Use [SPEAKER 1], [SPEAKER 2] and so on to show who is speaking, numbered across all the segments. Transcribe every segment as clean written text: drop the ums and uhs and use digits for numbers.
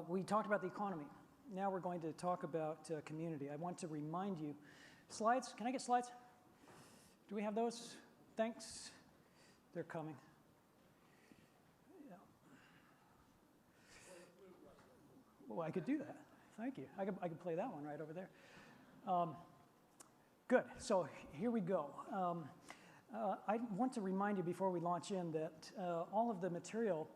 [SPEAKER 1] We talked about the economy. Now we're going to talk about community. I want to remind you, slides, can I get slides? Do we have those? Thanks. They're coming. Yeah. Well, I could do that. Thank you. I could play that one right over there. Good. So here we go. I want to remind you before we launch in that all of the material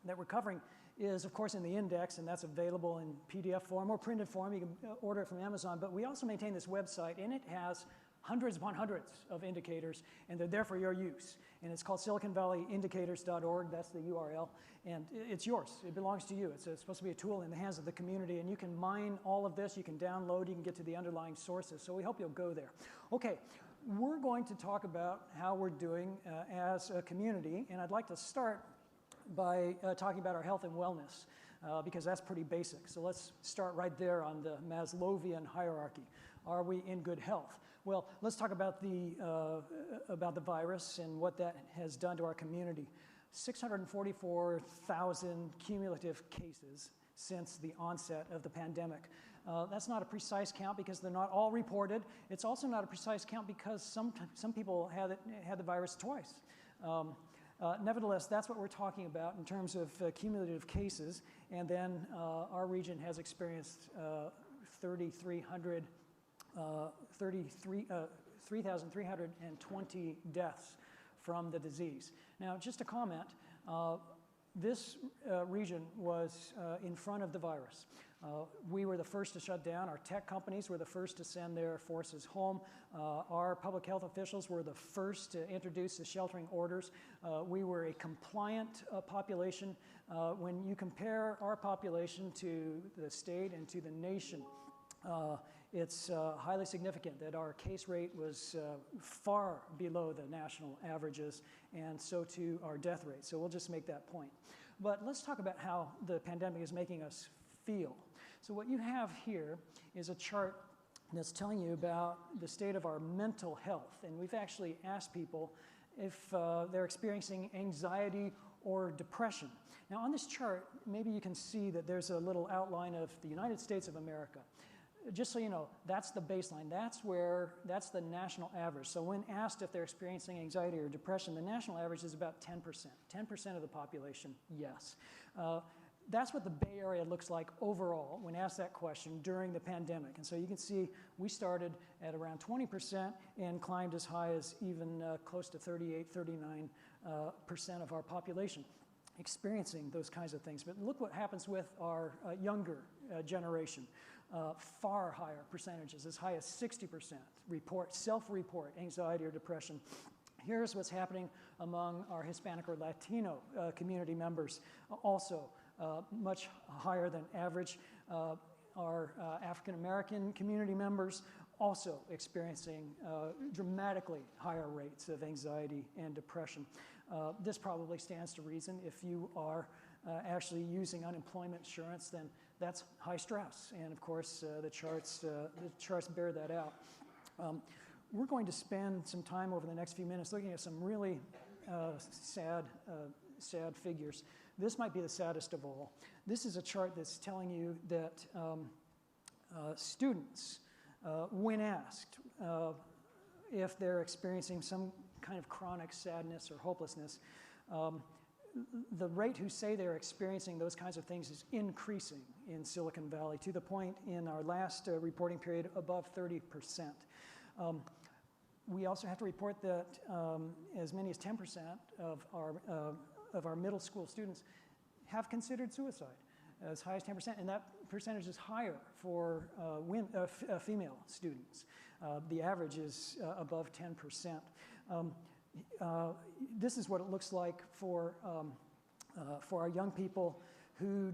[SPEAKER 1] that we're covering is, of course, in the index, and that's available in PDF form or printed form. You can order it from Amazon. But we also maintain this website, and it has hundreds upon hundreds of indicators, and they're there for your use. And it's called SiliconValleyIndicators.org. That's the URL. And it's yours. It belongs to you. It's supposed to be a tool in the hands of the community. And you can mine all of this. You can download. You can get to the underlying sources. So we hope you'll go there. OK, we're going to talk about how we're doing as a community. And I'd like to start by talking about our health and wellness, because that's pretty basic. So let's start right there on the Maslowian hierarchy. Are we in good health? Well, let's talk about the virus and what that has done to our community. 644,000 cumulative cases since the onset of the pandemic. That's not a precise count because they're not all reported. It's also not a precise count because some people had the virus twice. Nevertheless, that's what we're talking about in terms of cumulative cases. And then our region has experienced 3,320 deaths from the disease. Now, just a comment. This region was in front of the virus. We were the first to shut down. Our tech companies were the first to send their forces home. Our public health officials were the first to introduce the sheltering orders. We were a compliant population. When you compare our population to the state and to the nation, it's highly significant that our case rate was far below the national averages, and so too our death rate. So we'll just make that point. But let's talk about how the pandemic is making us feel. So what you have here is a chart that's telling you about the state of our mental health. And we've actually asked people if they're experiencing anxiety or depression. Now on this chart, maybe you can see that there's a little outline of the United States of America. Just so you know, that's the baseline. That's the national average. So when asked if they're experiencing anxiety or depression, the national average is about 10%. 10% of the population, yes. That's what the Bay Area looks like overall when asked that question during the pandemic. And so you can see we started at around 20% and climbed as high as even close to 38, 39% of our population experiencing those kinds of things. But look what happens with our younger generation. Far higher percentages, as high as 60% self-report anxiety or depression. Here's what's happening among our Hispanic or Latino community members, also much higher than average. Our African-American community members also experiencing dramatically higher rates of anxiety and depression. This probably stands to reason. If you are actually using unemployment insurance, then that's high stress. And of course, the charts bear that out. We're going to spend some time over the next few minutes looking at some really sad figures. This might be the saddest of all. This is a chart that's telling you that students, when asked if they're experiencing some kind of chronic sadness or hopelessness, the rate who say they're experiencing those kinds of things is increasing in Silicon Valley to the point in our last reporting period above 30%. We also have to report that as many as 10% of our middle school students have considered suicide, as high as 10%, and that percentage is higher for female students. The average is above 10%. This is what it looks like for our young people who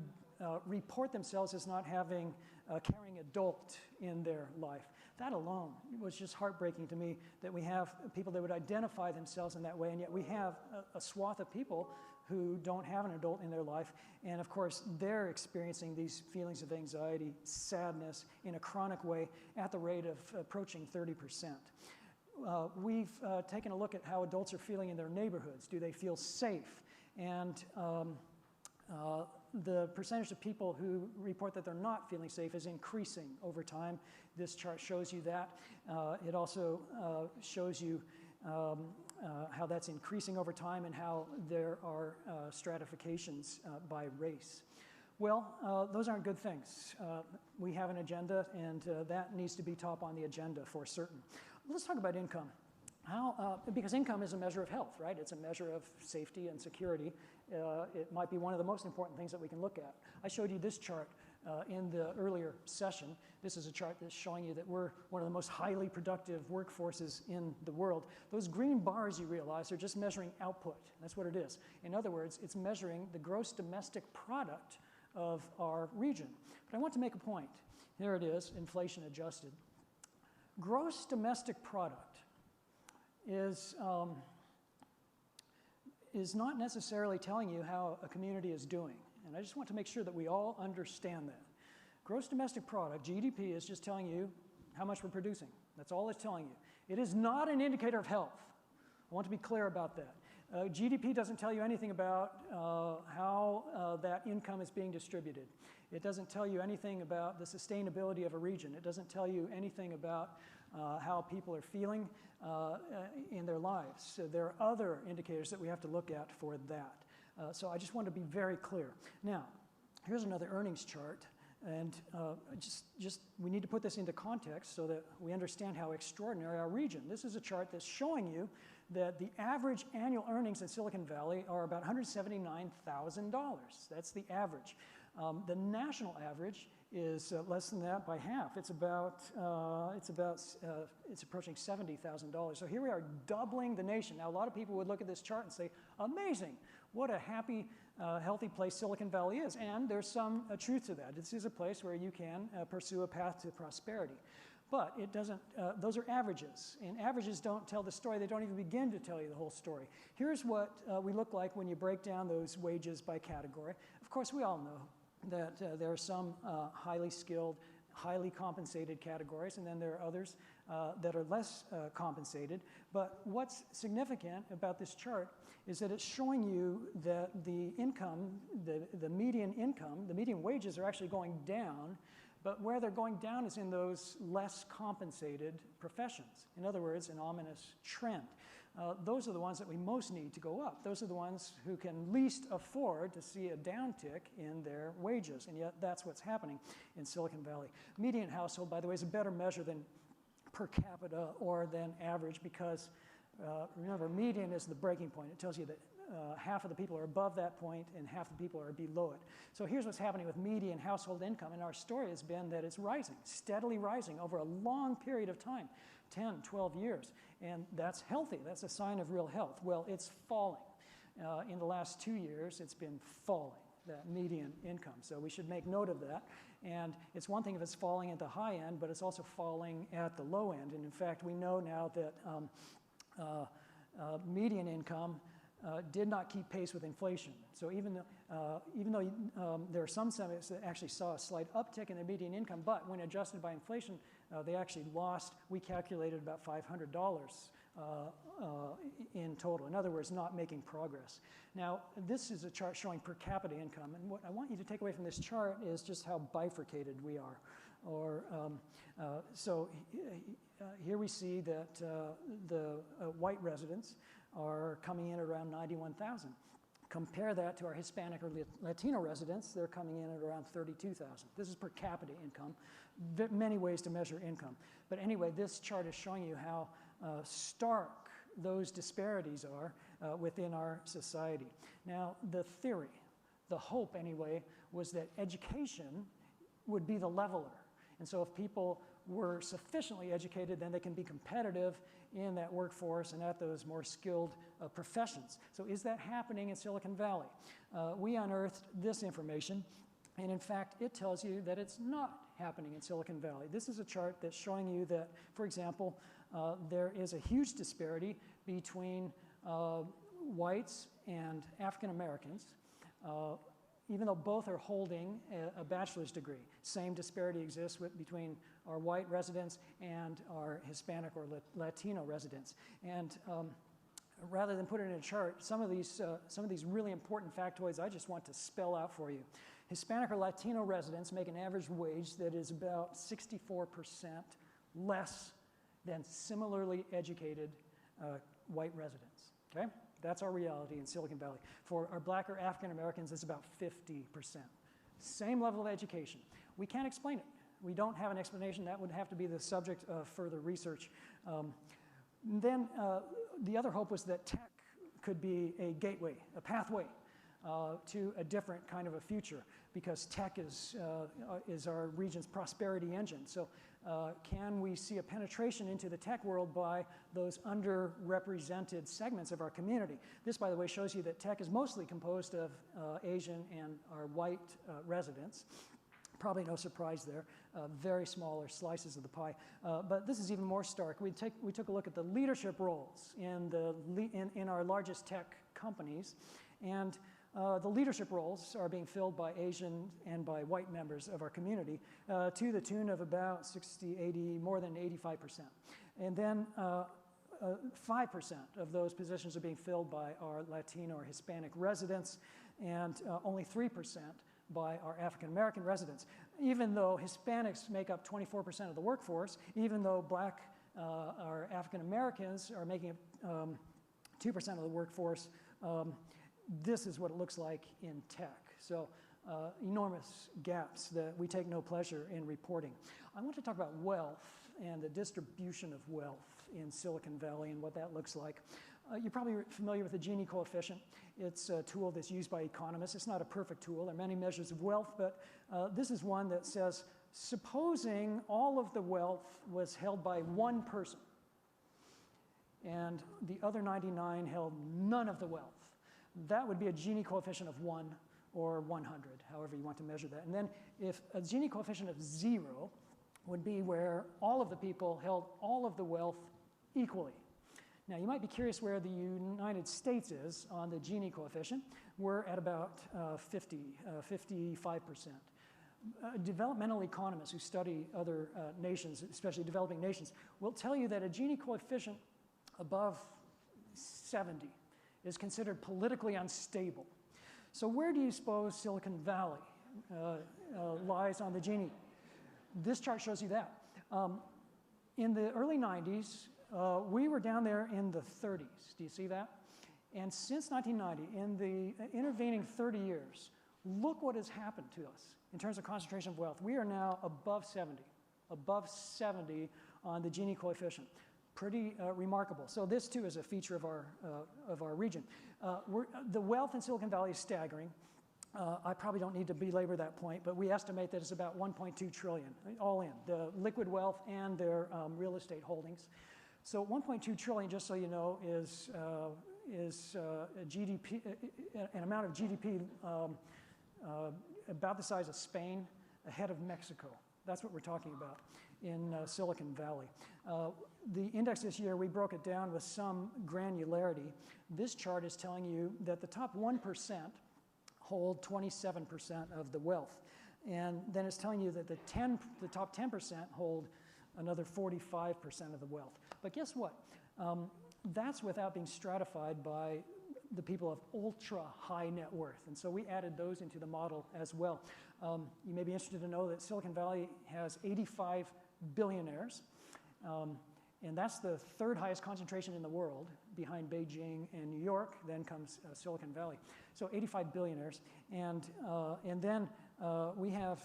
[SPEAKER 1] report themselves as not having a caring adult in their life. That alone was just heartbreaking to me, that we have people that would identify themselves in that way, and yet we have a swath of people who don't have an adult in their life, and of course they're experiencing these feelings of anxiety, sadness in a chronic way at the rate of approaching 30%. We've taken a look at how adults are feeling in their neighborhoods. Do they feel safe? And the percentage of people who report that they're not feeling safe is increasing over time. This chart shows you that. It also shows you how that's increasing over time and how there are stratifications by race. Well, those aren't good things. We have an agenda, and that needs to be top on the agenda for certain. Let's talk about income. Because income is a measure of health, right? It's a measure of safety and security. It might be one of the most important things that we can look at. I showed you this chart in the earlier session. This is a chart that's showing you that we're one of the most highly productive workforces in the world. Those green bars, you realize, are just measuring output. That's what it is. In other words, it's measuring the gross domestic product of our region. But I want to make a point. Here it is, inflation adjusted. Gross domestic product is not necessarily telling you how a community is doing. And I just want to make sure that we all understand that. Gross domestic product, GDP, is just telling you how much we're producing. That's all it's telling you. It is not an indicator of health. I want to be clear about that. GDP doesn't tell you anything about how that income is being distributed. It doesn't tell you anything about the sustainability of a region. It doesn't tell you anything about how people are feeling in their lives. So there are other indicators that we have to look at for that. So I just want to be very clear. Now, here's another earnings chart. And we need to put this into context so that we understand how extraordinary our region. This is a chart that's showing you that the average annual earnings in Silicon Valley are about $179,000. That's the average. The national average is less than that by half. It's approaching $70,000. So here we are doubling the nation. Now, a lot of people would look at this chart and say, amazing, what a happy, healthy place Silicon Valley is. And there's some truth to that. This is a place where you can pursue a path to prosperity. But it doesn't, those are averages. And averages don't tell the story. They don't even begin to tell you the whole story. Here's what we look like when you break down those wages by category. Of course, we all know that there are some highly skilled, highly compensated categories, and then there are others that are less compensated. But what's significant about this chart is that it's showing you that the income, the median income, the median wages are actually going down, but where they're going down is in those less compensated professions. In other words, an ominous trend. Those are the ones that we most need to go up. Those are the ones who can least afford to see a downtick in their wages, and yet that's what's happening in Silicon Valley. Median household, by the way, is a better measure than per capita or than average because, remember, median is the breaking point. It tells you that half of the people are above that point and half the people are below it. So here's what's happening with median household income, and our story has been that it's rising, steadily rising over a long period of time, 10, 12 years, and that's healthy. That's a sign of real health. Well, it's falling. In the last 2 years, it's been falling, that median income. So we should make note of that. And it's one thing if it's falling at the high end, but it's also falling at the low end. And in fact, we know now that median income did not keep pace with inflation. So even though there are some estimates that actually saw a slight uptick in the median income, but when adjusted by inflation, they actually lost, we calculated about $500 in total. In other words, not making progress. Now, this is a chart showing per capita income, and what I want you to take away from this chart is just how bifurcated we are. So here we see that the white residents are coming in at around 91,000. Compare that to our Hispanic or Latino residents, they're coming in at around 32,000. This is per capita income. Many ways to measure income. But anyway, this chart is showing you how stark those disparities are within our society. Now, the theory, the hope anyway, was that education would be the leveler. And so if people were sufficiently educated, then they can be competitive in that workforce and at those more skilled professions. So is that happening in Silicon Valley? We unearthed this information, and in fact, it tells you that it's not happening in Silicon Valley. This is a chart that's showing you that, for example, there is a huge disparity between whites and African Americans, even though both are holding a bachelor's degree. Same disparity exists between our white residents and our Hispanic or Latino residents. And rather than put it in a chart, some of these really important factoids I just want to spell out for you. Hispanic or Latino residents make an average wage that is about 64% less than similarly educated white residents, okay? That's our reality in Silicon Valley. For our black or African Americans, it's about 50%. Same level of education. We can't explain it. We don't have an explanation. That would have to be the subject of further research. Then the other hope was that tech could be a gateway, a pathway to a different kind of a future, because tech is our region's prosperity engine. So can we see a penetration into the tech world by those underrepresented segments of our community? This, by the way, shows you that tech is mostly composed of Asian and our white residents. Probably no surprise there, very smaller slices of the pie. But this is even more stark. We took a look at the leadership roles in our largest tech companies, and the leadership roles are being filled by Asian and by white members of our community to the tune of about 60, 80, more than 85%. And then 5% of those positions are being filled by our Latino or Hispanic residents, and only 3% by our African American residents. Even though Hispanics make up 24% of the workforce, even though black or African Americans are making up 2% of the workforce, this is what it looks like in tech. So enormous gaps that we take no pleasure in reporting. I want to talk about wealth and the distribution of wealth in Silicon Valley and what that looks like. You're probably familiar with the Gini coefficient. It's a tool that's used by economists. It's not a perfect tool. There are many measures of wealth, but this is one that says, supposing all of the wealth was held by one person and the other 99 held none of the wealth, that would be a Gini coefficient of 1 or 100, however you want to measure that. And then if a Gini coefficient of 0 would be where all of the people held all of the wealth equally. Now, you might be curious where the United States is on the Gini coefficient. We're at about 55%. Developmental economists who study other nations, especially developing nations, will tell you that a Gini coefficient above 70 is considered politically unstable. So where do you suppose Silicon Valley lies on the Gini? This chart shows you that. In the early 90s, we were down there in the 30s. Do you see that? And since 1990, in the intervening 30 years, look what has happened to us in terms of concentration of wealth. We are now above 70 on the Gini coefficient. Pretty remarkable. So this too is a feature of our region. The wealth in Silicon Valley is staggering. I probably don't need to belabor that point, but we estimate that it's about 1.2 trillion, all in, the liquid wealth and their real estate holdings. So 1.2 trillion, just so you know, is a GDP, an amount of GDP about the size of Spain, ahead of Mexico. That's what we're talking about in Silicon Valley. The index this year, we broke it down with some granularity. This chart is telling you that the top 1% hold 27% of the wealth. And then it's telling you that the top 10% hold another 45% of the wealth. But guess what? That's without being stratified by the people of ultra high net worth. And so we added those into the model as well. You may be interested to know that Silicon Valley has 85 billionaires. And that's the third highest concentration in the world, behind Beijing and New York. Then comes Silicon Valley. So 85 billionaires. And then we have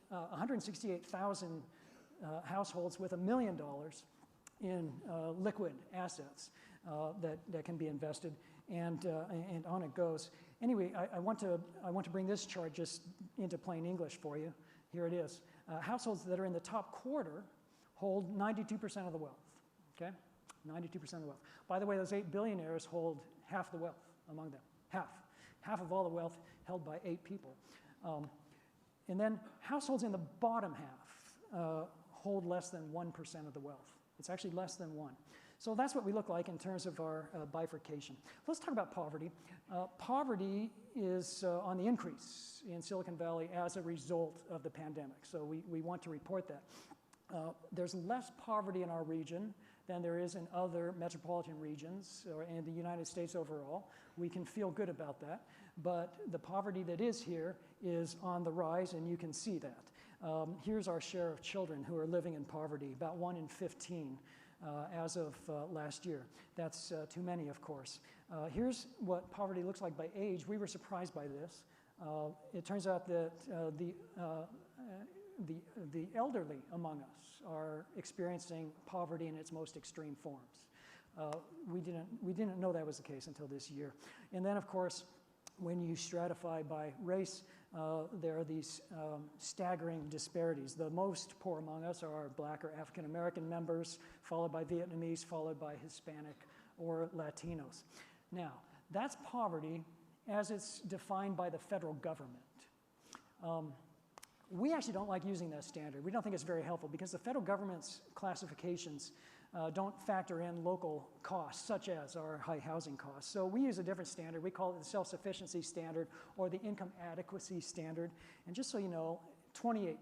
[SPEAKER 1] 168,000 households with $1 million in liquid assets that can be invested, and on it goes. Anyway, I want to bring this chart just into plain English for you. Here it is. Households that are in the top quarter hold 92% of the wealth. Okay, 92% of the wealth. By the way, those 8 billionaires hold half the wealth among them. Half of all the wealth held by 8 people. And then households in the bottom half hold less than 1% of the wealth. It's actually less than 1. So that's what we look like in terms of our bifurcation. Let's talk about poverty. Poverty is on the increase in Silicon Valley as a result of the pandemic. So we want to report that. There's less poverty in our region than there is in other metropolitan regions or in the United States overall. We can feel good about that. But the poverty that is here is on the rise, and you can see that. Here's our share of children who are living in poverty, about 1 in 15 as of last year. That's too many, of course. Here's what poverty looks like by age. We were surprised by this. It turns out that the elderly among us are experiencing poverty in its most extreme forms. We didn't know that was the case until this year. And then, of course, when you stratify by race, there are these staggering disparities. The most poor among us are Black or African American members, followed by Vietnamese, followed by Hispanic or Latinos. Now, that's poverty as it's defined by the federal government. We actually don't like using that standard. We don't think it's very helpful because the federal government's classifications don't factor in local costs, such as our high housing costs. So we use a different standard. We call it the self-sufficiency standard or the income adequacy standard. And just so you know, 28%.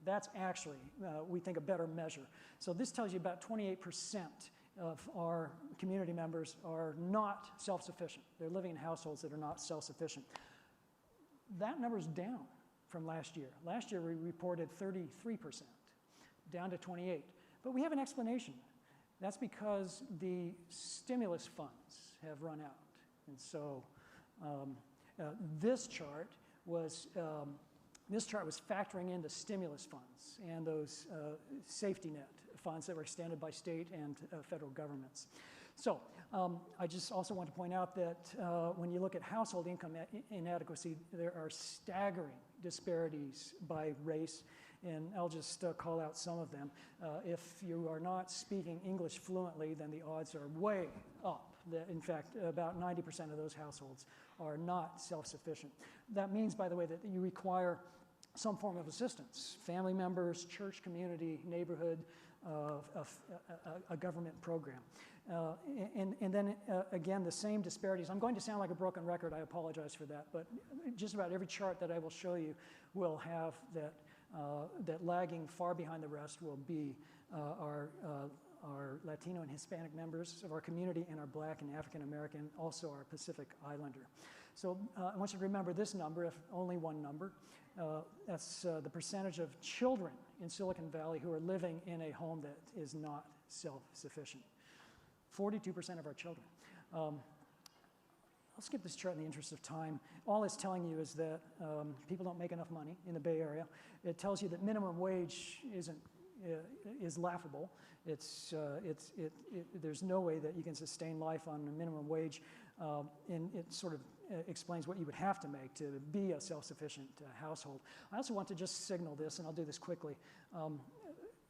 [SPEAKER 1] That's actually, we think, a better measure. So this tells you about 28% of our community members are not self-sufficient. They're living in households that are not self-sufficient. That number's down from last year. Last year we reported 33%, down to 28. But we have an explanation. That's because the stimulus funds have run out. And so this chart was factoring in the stimulus funds and those safety net funds that were extended by state and federal governments. So I just also want to point out that when you look at household income inadequacy, there are staggering disparities by race. And I'll just call out some of them. If you are not speaking English fluently, then the odds are way up. In fact, about 90% of those households are not self-sufficient. That means, by the way, that you require some form of assistance. Family members, church community, neighborhood, a government program. And then, again, the same disparities. I'm going to sound like a broken record. I apologize for that. But just about every chart that I will show you will have that. That lagging far behind the rest will be our Latino and Hispanic members of our community and our Black and African American, also our Pacific Islander. So I want you to remember this number, if only one number. That's the percentage of children in Silicon Valley who are living in a home that is not self-sufficient. 42% of our children. I'll skip this chart in the interest of time. All it's telling you is that people don't make enough money in the Bay Area. It tells you that minimum wage is laughable. There's no way that you can sustain life on a minimum wage, and it sort of explains what you would have to make to be a self-sufficient household. I also want to just signal this, and I'll do this quickly.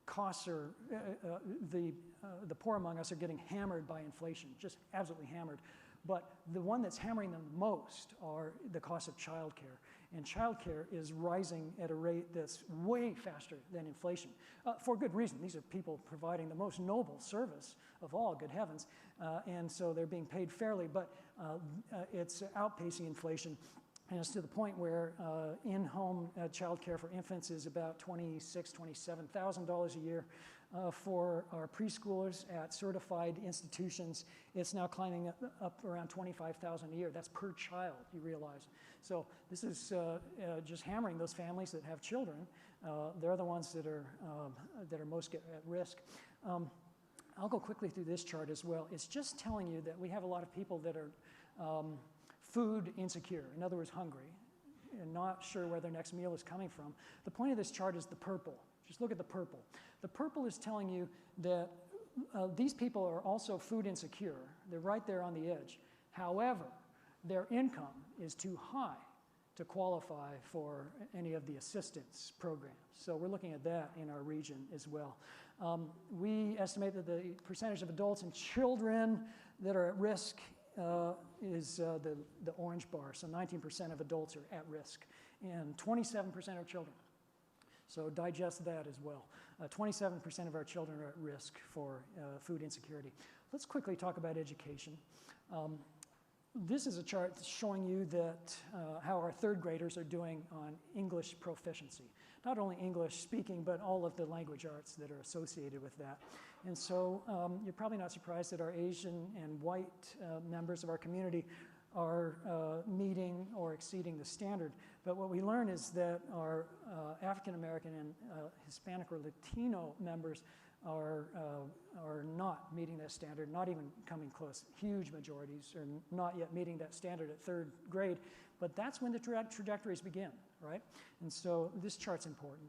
[SPEAKER 1] Costs are, the poor among us are getting hammered by inflation, just absolutely hammered. But the one that's hammering them most are the cost of childcare. And childcare is rising at a rate that's way faster than inflation, for good reason. These are people providing the most noble service of all, good heavens. And so they're being paid fairly, but it's outpacing inflation. And it's to the point where in-home childcare for infants is about $26,000, $27,000 a year. For our preschoolers at certified institutions, it's now climbing up around $25,000 a year. That's per child, you realize. So this is just hammering those families that have children. They're the ones that are most at risk. I'll go quickly through this chart as well. It's just telling you that we have a lot of people that are food insecure, in other words, hungry, and not sure where their next meal is coming from. The point of this chart is the purple. Just look at the purple. The purple is telling you that these people are also food insecure. They're right there on the edge. However, their income is too high to qualify for any of the assistance programs. So we're looking at that in our region as well. We estimate that the percentage of adults and children that are at risk is the orange bar. So 19% of adults are at risk and 27% are children. So digest that as well. 27% of our children are at risk for food insecurity. Let's quickly talk about education. This is a chart showing you that how our third graders are doing on English proficiency. Not only English speaking, but all of the language arts that are associated with that. And so you're probably not surprised that our Asian and white members of our community are meeting or exceeding the standard. But what we learn is that our African American and Hispanic or Latino members are not meeting that standard, not even coming close. Huge majorities are not yet meeting that standard at third grade, but that's when the trajectories begin, right? And so this chart's important.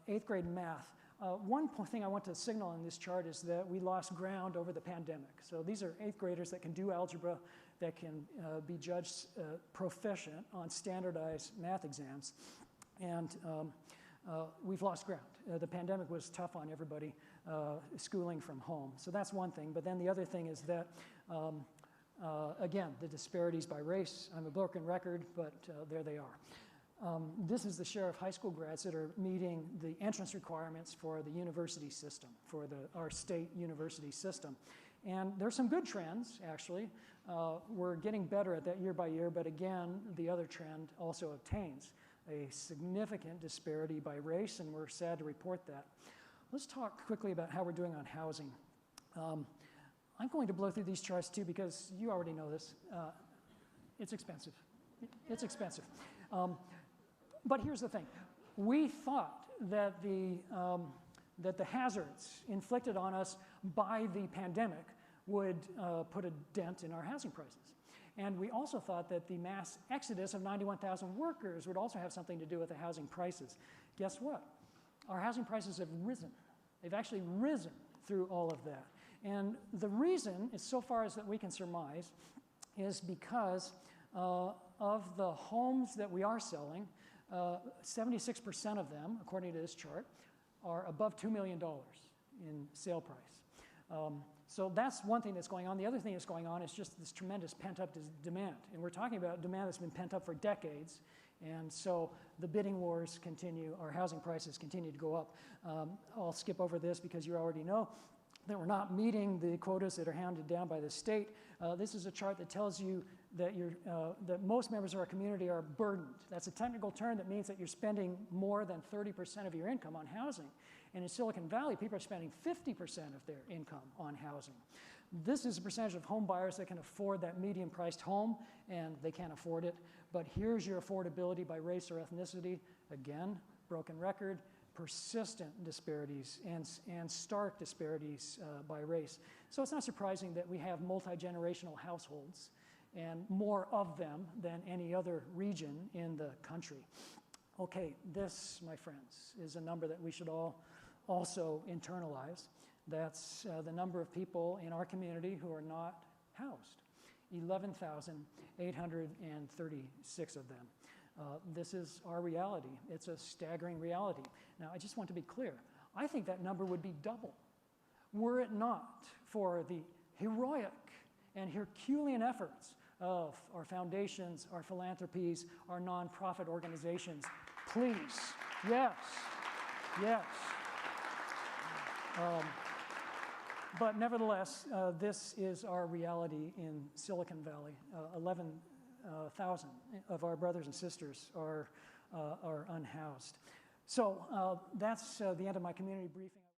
[SPEAKER 1] Eighth grade math. One thing I want to signal on this chart is that we lost ground over the pandemic. So these are eighth graders that can do algebra, that can be judged proficient on standardized math exams, and we've lost ground. The pandemic was tough on everybody schooling from home. So that's one thing. But then the other thing is that, again, the disparities by race. I'm a broken record, but there they are. This is the share of high school grads that are meeting the entrance requirements for the university system, for our state university system. And there's some good trends, actually. We're getting better at that year by year, but again, the other trend also obtains a significant disparity by race, and we're sad to report that. Let's talk quickly about how we're doing on housing. I'm going to blow through these charts too because you already know this. It's expensive. It's expensive. But here's the thing. We thought that the hazards inflicted on us by the pandemic would put a dent in our housing prices. And we also thought that the mass exodus of 91,000 workers would also have something to do with the housing prices. Guess what? Our housing prices have risen. They've actually risen through all of that. And the reason, is so far as that we can surmise, is because of the homes that we are selling, 76% of them, according to this chart, are above $2 million in sale price. So that's one thing that's going on. The other thing that's going on is just this tremendous pent-up demand. And we're talking about demand that's been pent up for decades. And so the bidding wars continue. Our housing prices continue to go up. I'll skip over this because you already know that we're not meeting the quotas that are handed down by the state. This is a chart that tells you that that most members of our community are burdened. That's a technical term that means that you're spending more than 30% of your income on housing. And in Silicon Valley, people are spending 50% of their income on housing. This is a percentage of home buyers that can afford that medium-priced home, and they can't afford it. But here's your affordability by race or ethnicity. Again, broken record, persistent disparities and stark disparities by race. So it's not surprising that we have multi-generational households and more of them than any other region in the country. Okay, this, my friends, is a number that we should all also internalize. That's the number of people in our community who are not housed. 11,836 of them. This is our reality. It's a staggering reality. Now, I just want to be clear. I think that number would be double were it not for the heroic and Herculean efforts of our foundations, our philanthropies, our nonprofit organizations. Please, yes, yes. But nevertheless, this is our reality in Silicon Valley. 11,000 of our brothers and sisters are unhoused. So that's the end of my community briefing.